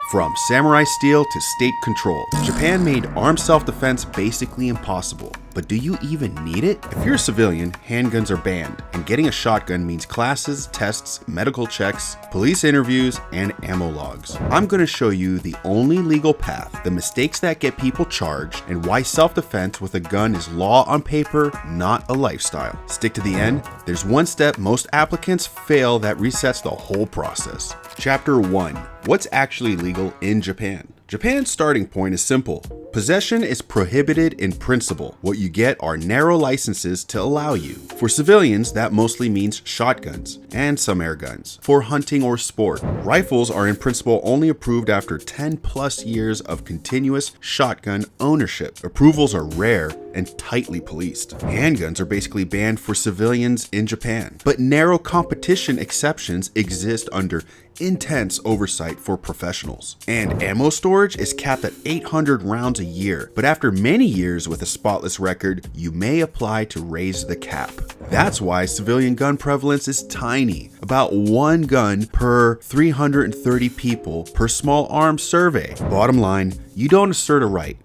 From samurai steel to state control, Japan made armed self-defense basically impossible. But do you even need it? If you're a civilian, handguns are banned, and getting a shotgun means classes, tests, medical checks, police interviews, and ammo logs. I'm going to show you the only legal path, the mistakes that get people charged, and why self-defense with a gun is law on paper, not a lifestyle. Stick to the end. There's one step most applicants fail that resets the whole process. Chapter 1. What's actually legal in Japan? Japan's starting point is simple. Possession is prohibited in principle. What you get are narrow licenses to allow you. For civilians, that mostly means shotguns and some air guns. For hunting or sport, rifles are in principle only approved after 10 plus years of continuous shotgun ownership. Approvals are rare and tightly policed. Handguns are basically banned for civilians in Japan, but narrow competition exceptions exist under intense oversight for professionals. And ammo storage is capped at 800 rounds a year, but after many years with a spotless record, you may apply to raise the cap. That's why civilian gun prevalence is tiny, about 1 gun per 330 people per small arms survey. Bottom line, you don't assert a right.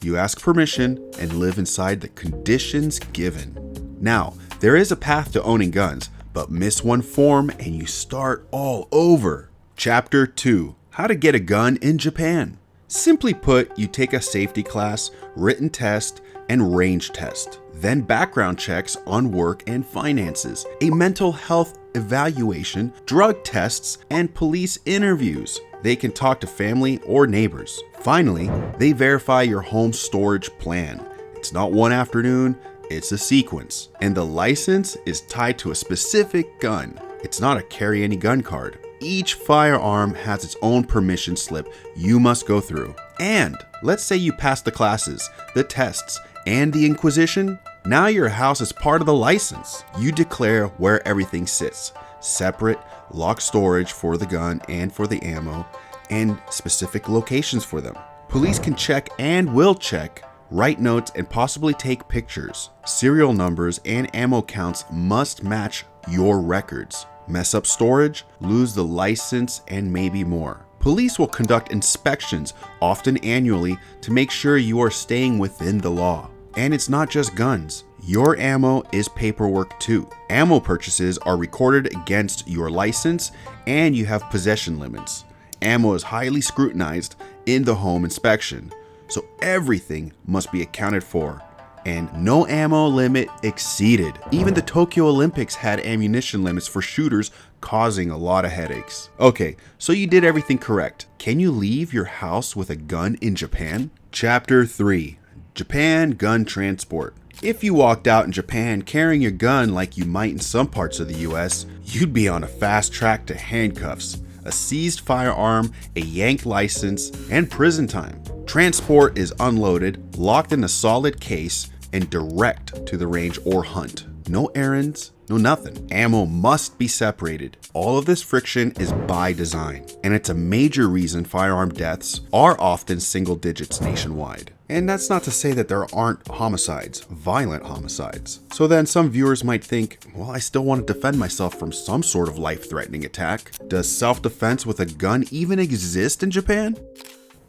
You ask permission and live inside the conditions given. Now, there is a path to owning guns, but miss one form and you start all over. Chapter 2. How to get a gun in Japan. Simply put, you take a safety class, written test, and range test. Then background checks on work and finances, a mental health evaluation, drug tests, and police interviews. They can talk to family or neighbors. Finally, they verify your home storage plan. It's not one afternoon, it's a sequence. And the license is tied to a specific gun. It's not a carry any gun card. Each firearm has its own permission slip you must go through. And let's say you pass the classes, the tests, and the inquisition. Now your house is part of the license. You declare where everything sits. Separate, locked storage for the gun and for the ammo, and specific locations for them. Police can check and will check, write notes, and possibly take pictures. Serial numbers and ammo counts must match your records. Mess up storage, lose the license, and maybe more. Police will conduct inspections, often annually, to make sure you are staying within the law. And it's not just guns. Your ammo is paperwork too. Ammo purchases are recorded against your license, and you have possession limits. Ammo is highly scrutinized in the home inspection, so everything must be accounted for. And no ammo limit exceeded. Even the Tokyo Olympics had ammunition limits for shooters, causing a lot of headaches. Okay, so you did everything correct. Can you leave your house with a gun in Japan? Chapter 3. Japan gun transport. If you walked out in Japan carrying your gun like you might in some parts of the US, you'd be on a fast track to handcuffs, a seized firearm, a yanked license, and prison time. Transport is unloaded, locked in a solid case, and direct to the range or hunt. No errands, no nothing. Ammo must be separated. All of this friction is by design, and it's a major reason firearm deaths are often single digits nationwide. And that's not to say that there aren't homicides, violent homicides. So then some viewers might think, well, I still want to defend myself from some sort of life-threatening attack. Does self-defense with a gun even exist in Japan?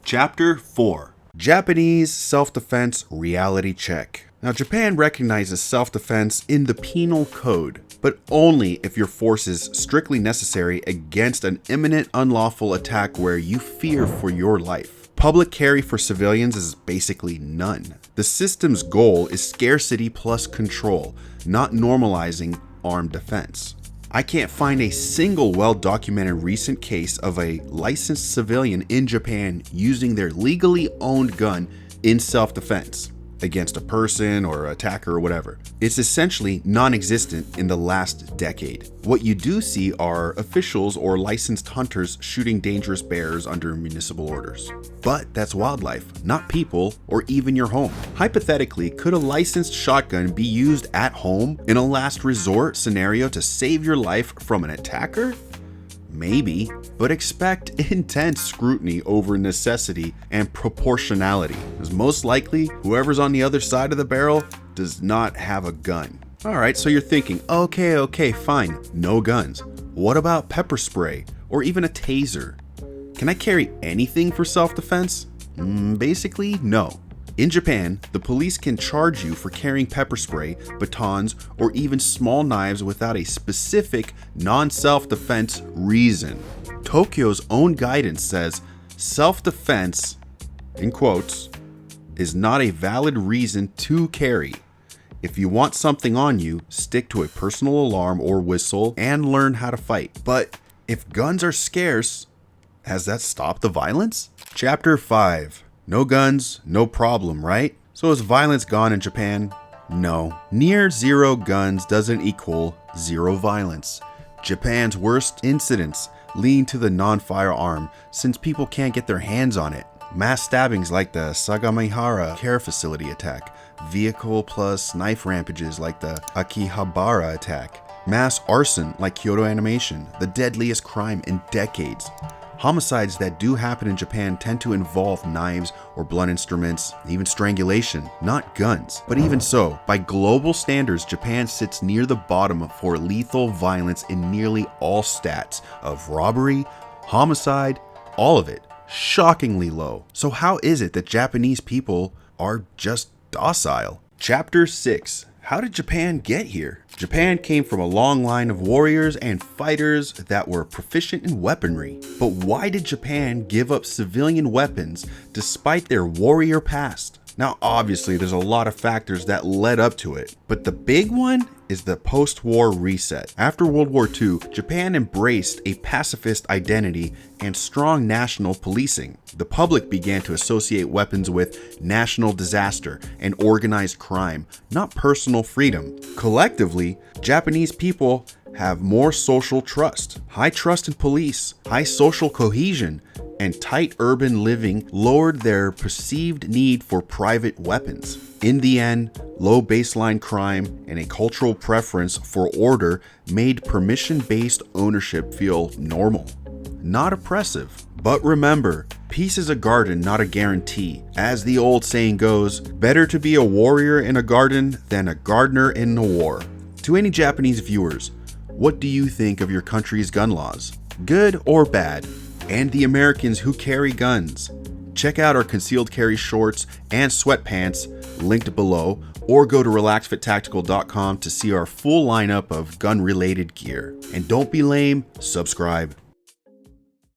Chapter 4. Japanese self-defense reality check. Now, Japan recognizes self-defense in the penal code, but only if your force is strictly necessary against an imminent unlawful attack where you fear for your life. Public carry for civilians is basically none. The system's goal is scarcity plus control, not normalizing armed defense. I can't find a single well-documented recent case of a licensed civilian in Japan using their legally owned gun in self-defense against a person or attacker or whatever. It's essentially non-existent in the last decade. What you do see are officials or licensed hunters shooting dangerous bears under municipal orders. But that's wildlife, not people or even your home. Hypothetically, could a licensed shotgun be used at home in a last resort scenario to save your life from an attacker? Maybe, but expect intense scrutiny over necessity and proportionality, as most likely whoever's on the other side of the barrel does not have a gun. Alright, so you're thinking, okay, fine, no guns. What about pepper spray or even a taser? Can I carry anything for self-defense? Basically, no. In Japan, the police can charge you for carrying pepper spray, batons, or even small knives without a specific non-self-defense reason. Tokyo's own guidance says self-defense, in quotes, is not a valid reason to carry. If you want something on you, stick to a personal alarm or whistle and learn how to fight. But if guns are scarce, has that stopped the violence? Chapter 5. No guns, no problem, right? So is violence gone in Japan? No. Near zero guns doesn't equal zero violence. Japan's worst incidents lean to the non-firearm since people can't get their hands on it. Mass stabbings like the Sagamihara care facility attack, vehicle plus knife rampages like the Akihabara attack, mass arson like Kyoto Animation, the deadliest crime in decades. Homicides that do happen in Japan tend to involve knives or blunt instruments, even strangulation, not guns. But even so, by global standards, Japan sits near the bottom for lethal violence in nearly all stats of robbery, homicide, all of it. Shockingly low. So how is it that Japanese people are just docile? Chapter 6. How did Japan get here? Japan came from a long line of warriors and fighters that were proficient in weaponry. But why did Japan give up civilian weapons despite their warrior past? Now, obviously, there's a lot of factors that led up to it, but the big one is the post-war reset. After World War II, Japan embraced a pacifist identity and strong national policing. The public began to associate weapons with national disaster and organized crime, not personal freedom. Collectively, Japanese people have more social trust, high trust in police, high social cohesion, and tight urban living lowered their perceived need for private weapons. In the end, low baseline crime and a cultural preference for order made permission-based ownership feel normal, not oppressive. But remember, peace is a garden, not a guarantee. As the old saying goes, better to be a warrior in a garden than a gardener in a war. To any Japanese viewers, what do you think of your country's gun laws? Good or bad? And the Americans who carry guns? Check out our concealed carry shorts and sweatpants linked below, or go to relaxfittactical.com to see our full lineup of gun-related gear. And don't be lame, subscribe.